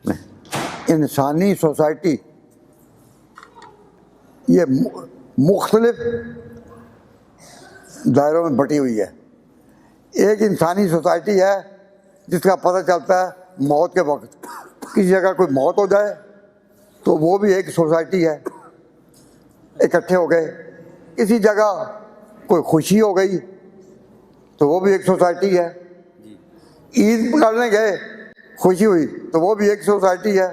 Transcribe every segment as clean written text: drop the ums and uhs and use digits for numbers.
انسانی سوسائٹی یہ مختلف دائروں میں بٹی ہوئی ہے. ایک انسانی سوسائٹی ہے جس کا پتہ چلتا ہے موت کے وقت. کسی جگہ کوئی موت ہو جائے تو وہ بھی ایک سوسائٹی ہے, اکٹھے ہو گئے. کسی جگہ کوئی خوشی ہو گئی تو وہ بھی ایک سوسائٹی ہے. عید پکڑنے گئے, خوشی ہوئی تو وہ بھی ایک سوسائٹی ہے.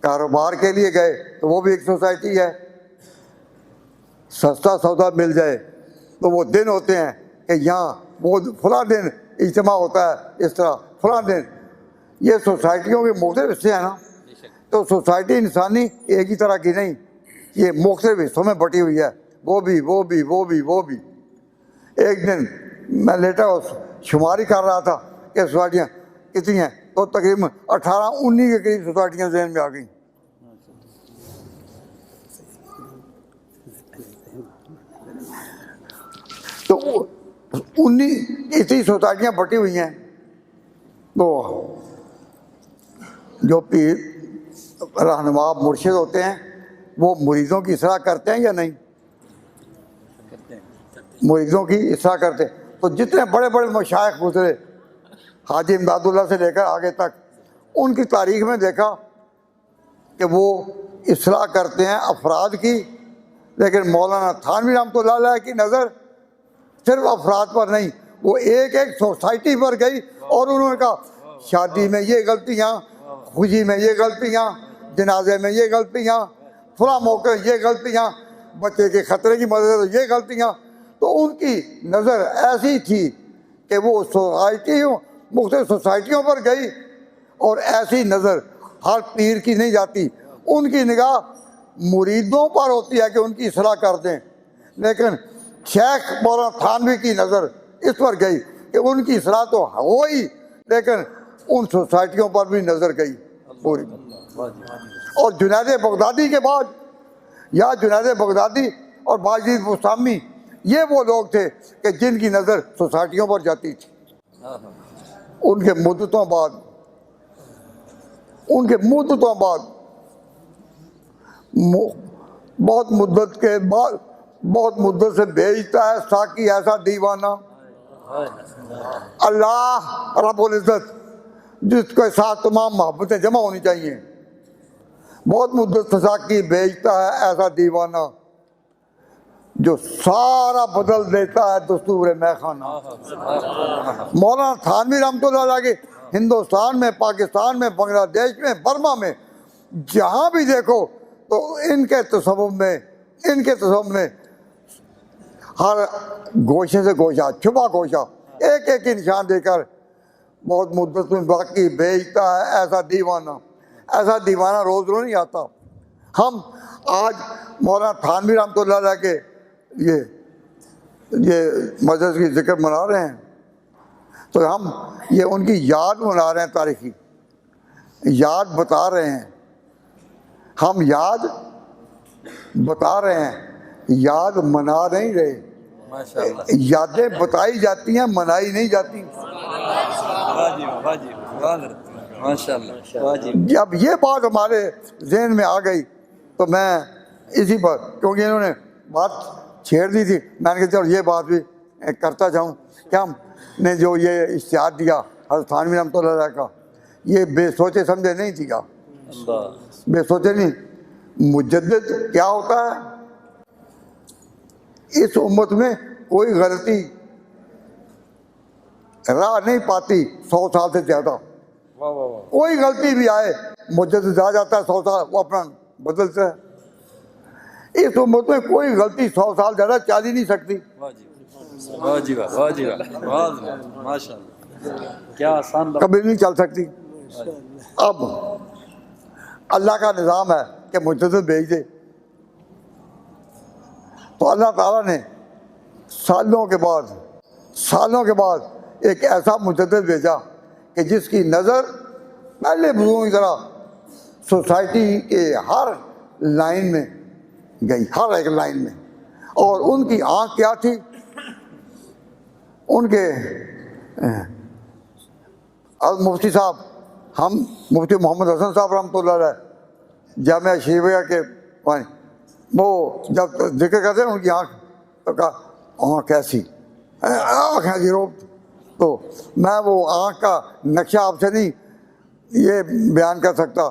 کاروبار کے لیے گئے تو وہ بھی ایک سوسائٹی ہے. سستا سودا مل جائے تو وہ دن ہوتے ہیں کہ یہاں وہ فلاں دن اجتماع ہوتا ہے, اس طرح فلاں دن. یہ سوسائٹیوں کے مختلف حصے ہیں نا. تو سوسائٹی انسانی ایک ہی طرح کی نہیں, یہ مختلف حصوں میں بٹی ہوئی ہے. وہ بھی وہ بھی وہ بھی وہ بھی. ایک دن میں لیٹا شماری کر رہا تھا کہ سوسائٹیاں کتنی ہیں, تو تقریباً 18-19 کے قریب سوسائٹیاں ذہن میں آ گئیں. تو 19 اتنی سوسائٹیاں بٹی ہوئی ہیں. تو جو پیر رہنما مرشد ہوتے ہیں وہ مریضوں کی اصلاح کرتے ہیں یا نہیں؟ مریضوں کی اصلاح کرتے ہیں. تو جتنے بڑے بڑے مشائخ گزرے, حاجی امداد اللہ سے لے کر آگے تک, ان کی تاریخ میں دیکھا کہ وہ اصلاح کرتے ہیں افراد کی. لیکن مولانا تھانوی رحمۃ اللہ علیہ کی نظر صرف افراد پر نہیں, وہ ایک ایک سوسائٹی پر گئی اور انہوں نے کہا شادی میں یہ غلطیاں, خوشی میں یہ غلطیاں, جنازے میں یہ غلطیاں, فلاں موقع یہ غلطیاں, بچے کے خطرے کی مدد یہ غلطیاں. تو ان کی نظر ایسی تھی کہ وہ سوسائٹیوں مختلف سوسائٹیوں پر گئی, اور ایسی نظر ہر پیر کی نہیں جاتی. ان کی نگاہ مریدوں پر ہوتی ہے کہ ان کی اصلاح کر دیں. لیکن شیخ مولانا تھانوی کی نظر اس پر گئی کہ ان کی اصلاح تو ہوئی, لیکن ان سوسائٹیوں پر بھی نظر گئی پوری. اور جنید بغدادی کے بعد, یا جنید بغدادی اور باجید بستامی, یہ وہ لوگ تھے کہ جن کی نظر سوسائٹیوں پر جاتی تھی. ان کے مدتوں بعد بہت مدت سے بھیجتا ہے ساقی ایسا دیوانہ, اللہ رب العزت جس کے ساتھ تمام محبتیں جمع ہونی چاہیے. بہت مدت سے ساقی بھیجتا ہے ایسا دیوانہ جو سارا بدل دیتا ہے دستور میں خانہ. مولانا تھانوی رحمۃ اللہ علیہ کے ہندوستان میں, پاکستان میں, بنگلہ دیش میں, برما میں, جہاں بھی دیکھو تو ان کے تصوف میں ہر گوشے سے گوشہ, چھپا گوشہ, ایک ایک نشان دے کر بہت مدت میں باقی بھیجتا ہے ایسا دیوانہ. ایسا دیوانہ روز نہیں آتا. ہم آج مولانا تھانوی رحمۃ اللہ علیہ کے یہ مجلس کی ذکر منا رہے ہیں, تو ہم یہ ان کی یاد منا رہے ہیں, تاریخی یاد بتا رہے ہیں. ہم یاد بتا رہے ہیں, یاد منا نہیں رہے. یادیں بتائی جاتی ہیں, منائی نہیں جاتی. جب یہ بات ہمارے ذہن میں آ گئی تو میں اسی پر, کیونکہ انہوں نے بات چھیڑ دی تھی, میں نے کہا چلو یہ بات بھی کرتا جاؤں. کیا ہم نے جو یہ اشتہار دیا حضرت تھانوی رحمۃ اللہ علیہ کا, یہ بے سوچے سمجھے نہیں دیا. بے سوچے نہیں. مجدد کیا ہوتا ہے؟ اس امت میں کوئی غلطی راہ نہیں پاتی 100 سال سے زیادہ. کوئی غلطی بھی آئے مجدد آ جاتا ہے 100 سال, وہ اپنا بدلتا ہے. اس امت میں کوئی غلطی 100 سال زیادہ چل ہی نہیں سکتی. کبھی نہیں چل سکتی. اب اللہ کا نظام ہے کہ مجدد بھیج دے, تو اللہ تعالیٰ نے سالوں کے بعد ایک ایسا مجدد بھیجا کہ جس کی نظر پہلے بزرگوں کی طرح سوسائٹی کے ہر لائن میں گئی, ہر ایک لائن میں. اور ان کی آنکھ کیا تھی؟ ان کے مفتی صاحب ہم مفتی محمد حسن صاحب رحمۃ اللہ علیہ جامعہ شیعہ کے وہ جب ذکر کرتے ہیں ان کی آنکھ، تو کہا آنکھ ایسی آنکھ ہے جی روب. تو میں وہ آنکھ کا نقشہ آپ سے نہیں یہ بیان کر سکتا،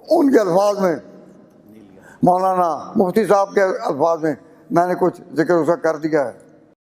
ان کے الفاظ میں، مولانا مفتی صاحب کے الفاظ میں میں نے کچھ ذکر اس کا کر دیا ہے.